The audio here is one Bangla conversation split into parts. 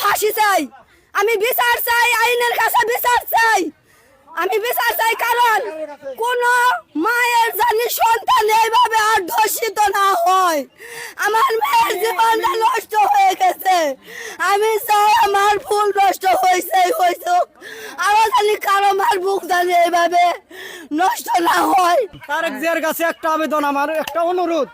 ফাঁসি চাই, আমি বিচার চাই, আইনের কাছে বিচার চাই, আমি বিচার চাই। কারণ কোন মায়ের জানি সন্তান এইভাবে আর ধর্ষিত না হয়। আমার মেয়ের জীবনটা নষ্ট হয়ে গেছে, আমি চাই আমার ফুল নষ্ট হয়েছে আরো জানি কারো মার বুক জানি এইভাবে নষ্ট না হয়। তারেক জিয়ার কাছে একটা আবেদন, আমার একটা অনুরোধ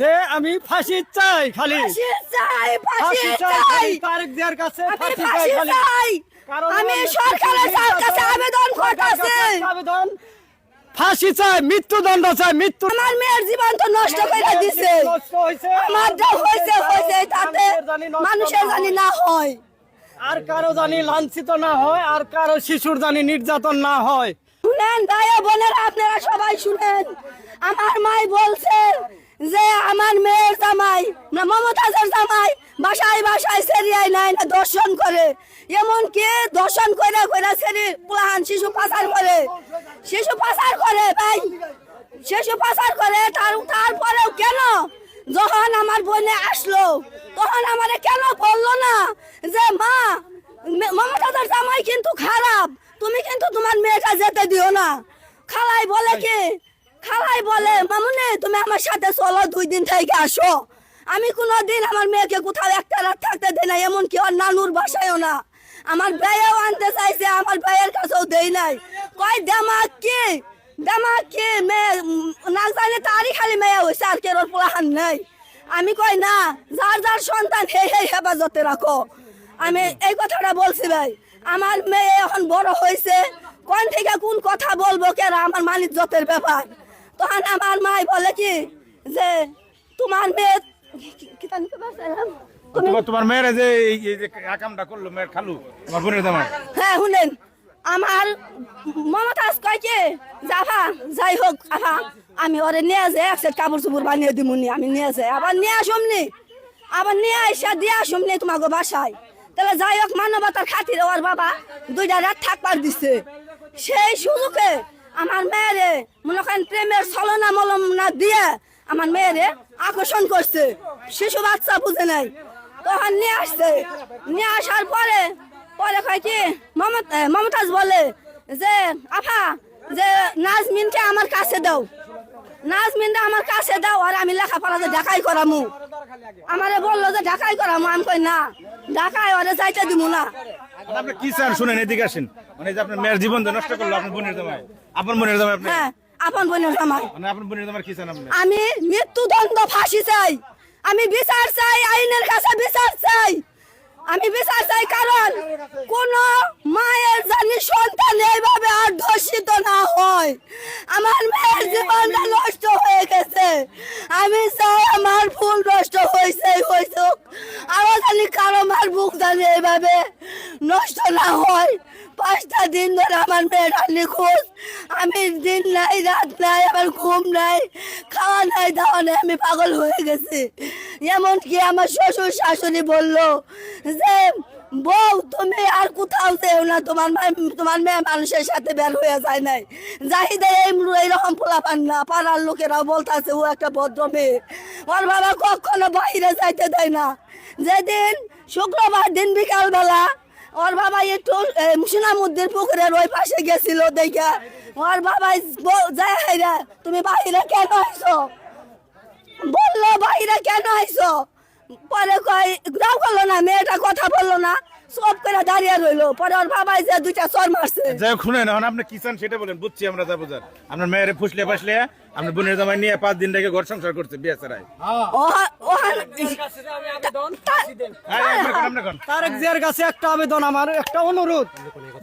যে আমি ফাঁসি চাই, খালি ফাঁসি চাই, ফাঁসি ফাঁসি চাই, চাই, খালি তারেক জিয়ার কাছে আমি ফাঁসি চাই ফাঁসি খালি। চাই। কারণ আমি আমার সরকারের কাছে আবেদন করতেছি, আবেদন ফাঁসি চাই, মৃত্যুদণ্ড চাই, মৃত্যু। আমার মেয়ের জীবন তো নষ্ট করে দিছে, নষ্ট হয়েছে, আমার যা হয়েছে হয়েছে, তাতে মানুষের জানি না হয়, আর কারো জানি লাঞ্ছিত না হয়, আর কারো শিশুর জানি নির্যাতন না হয়। শুনেন ভাইয়া বোনেরা, আপনারা সবাই শুনেন। আমার মাই বলছে যে আমার মেয়ের জামাই না মমতাজের জামাই বাসায় বাসায় সেরিয়ায় নাই না দর্শন করে, এমনকি দর্শন করে করে সেরি প্লান শিশু পাচার করে, শিশু পাচার করে ভাই, শিশু পাচার করে। তারপরেও কেন যখন আমার বোনে আসলো তখন আমারে কেন বললো না যে মা মমতাজের জামাই কিন্তু খারাপ, তুমি কিন্তু তোমার মেয়েটা যেতে দিও না। খালাই বলে কি, খালাই বলে মামুনি তুমি আমার সাথে চলো, 2 দিন থেকে আসো। আমি কোনোদিন আমার মেয়েকে কোথাও একটা রাত থাকতে দেই না, এমনকি ওর নানুর বাসায়ও না। আমার ভাইয়াও আনতে চাইছে, আমার ভাইয়ের কাছেও দেই নাই। কয় দেমাক কি মেয়ে না জানে তারই খালি মেয়ে হয়েছে, আর কেউ পোলাহান নেই। আমি কই না, যার যার সন্তান হে হেফাজতে রাখো। আমি এই কথাটা বলছি ভাই। আমার মেয়ে এখন বড় হয়েছে, কোন থেকে কোন কথা বলবো কেরা, আমার মানিক জতের ব্যাপার। তখন আমার মাই বলে কি যে তোমার মেয়ে তোমার মেয়ের যে কামটা করলো, মেয়ের খালু আমার বোনের জামাই। হ্যাঁ শুনেন, আমার মমতাজ কয় কি যাবা, যাই হোক আহা আমি ওরে নিয়ে যাই, এক সেট কাপড় চুপড় বানিয়ে দিমুনি, আমি নিয়ে যাই, আবার নিয়ে আসুমনি, আবার নিয়ে আসা দিয়ে আসুমনি তোমাকে বাসায়। তাহলে যাই হোক, মানবতার খাতিরে ওর বাবা 2টা রাত থাকবার দিচ্ছে। সেই সুযোগে আমার মেয়েরে মনে করেন প্রেমের ছলনা মলনা দিয়ে আমার মেয়েরে আকর্ষণ করছে, শিশু বাচ্চা বুঝে নাই। তখন নিয়ে আসছে, নিয়ে আসার পরে পরে কয় কি মমতাজ বলে যে আফা যে নাজমিনকে আমার কাছে দাও, নাজমিনটা আমার কাছে দাও, আর আমি লেখাপড়া যে ঢাকাই করামু। আমারে বললো যে ঢাকাই করামু, আমি কই না, ঢাকায় ওরে যাইতে দিব না। আপনি কি চান শুনেন, এদিকে আসেন। মানে যে আপনার মেয়ের জীবন নষ্ট করলো আপনার বোনের জামাই, আপনার বোনের জামাই আপনি, হ্যাঁ আপন বোনের জামাই। মানে আপনার বোনের জামাই কি চান আপনি? আমি মৃত্যুদণ্ড ফাঁসি চাই, আমি বিচার চাই, আইনের কাছে বিচার চাই, আমি বিচার চাই। কারণ কোন মায়ের জানি সন্তান এইভাবে আর ধর্ষিত না হয়। আমার মেয়ের জীবনটা নষ্ট হয়ে গেছে, আমি চাই আমার ফুল নষ্ট হয়েছে আরো জানি কারো মার বুক জানি এইভাবে নষ্ট না হয়। 5টা দিন ধরে আমার মেয়েটা নিখোঁজ, আমি দিন নাই রাত নাই, আমার ঘুম নাই, খাওয়া নাই দাওয়া নাই, আমি পাগল হয়ে গেছি। এমনকি আমার শ্বশুর শাশুড়ি বললো যে বউ তুমি আর কোথাও যেও না, তোমার মেয়ে মানুষের সাথে বের হয়ে যায় নাই, জাহিদা এইরকম পোলাপান না। পাড়ার লোকেরাও বলতেছে ও একটা ভদ্র মেয়ে, ওর বাবা কখনো বাইরে যাইতে দেয় না। যেদিন শুক্রবার দিন বিকালবেলা ওর বাবা একটু মুসিনামুদ্দিন পুকুরের ওই পাশে গেছিল, দেখা ওর বাবা যায় তুমি বাইরে কেন আইছো, বললো বাইরে কেন আইছো। পরে কয় দাও করলো না, মেয়েটা কথা বললো না, সব করে দাঁড়িয়ে রইলো। পরে ওর বাবাই যে 2টা চর মারছে। যাই হোক শুনেন, এখন আপনি কি চান সেটা বলেন, বুঝছি আমরা যা বুঝার। আপনার মেয়ের ফুসলে ফাসলে আপনার বোনের জামাই নিয়ে 5 দিন থেকে ঘর সংসার করছে, বিয়ে ছাড়াই। তারেক জিয়ার কাছে একটা আবেদন, আমার একটা অনুরোধ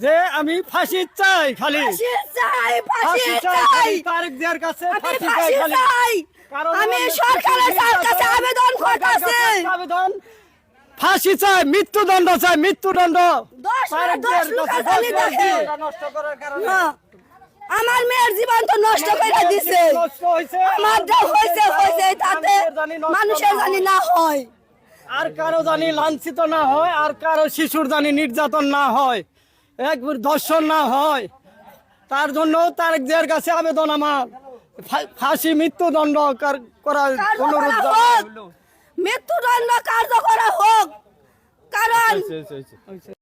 যে আমি ফাঁসি চাই, খালি ফাঁসি চাই, ফাঁসি ফাঁসি চাই, চাই, খালি তারেক জিয়ার কাছে আমি ফাঁসি চাই ফাঁসি খালি। চাই। কারণ আমি সরকারের কাছে আবেদন করতেছি, আবেদন ফাঁসি চাই, মৃত্যুদণ্ড চাই, মৃত্যুদণ্ড। 10 লোকের জানি দেখে নষ্ট করার কারণে না, আমার মেয়ের জীবন তো নষ্ট করে দিছে, নষ্ট হয়েছে, আমার যা হয়েছে তাতে মানুষের জানি না হয়, আর কারো জানি লাঞ্ছিত না হয়, আর কারো শিশুর জানি নির্যাতন না হয়, একবার ধর্ষণ না হয়। তার জন্য তারেক জিয়ার কাছে আবেদন আমার, ফাঁসি মৃত্যুদণ্ড করার অনুরোধ জানানো হলো। মৃত্যুদণ্ড কার্যকর হোক। কারণ হয়েছে, হয়েছে, হয়েছে।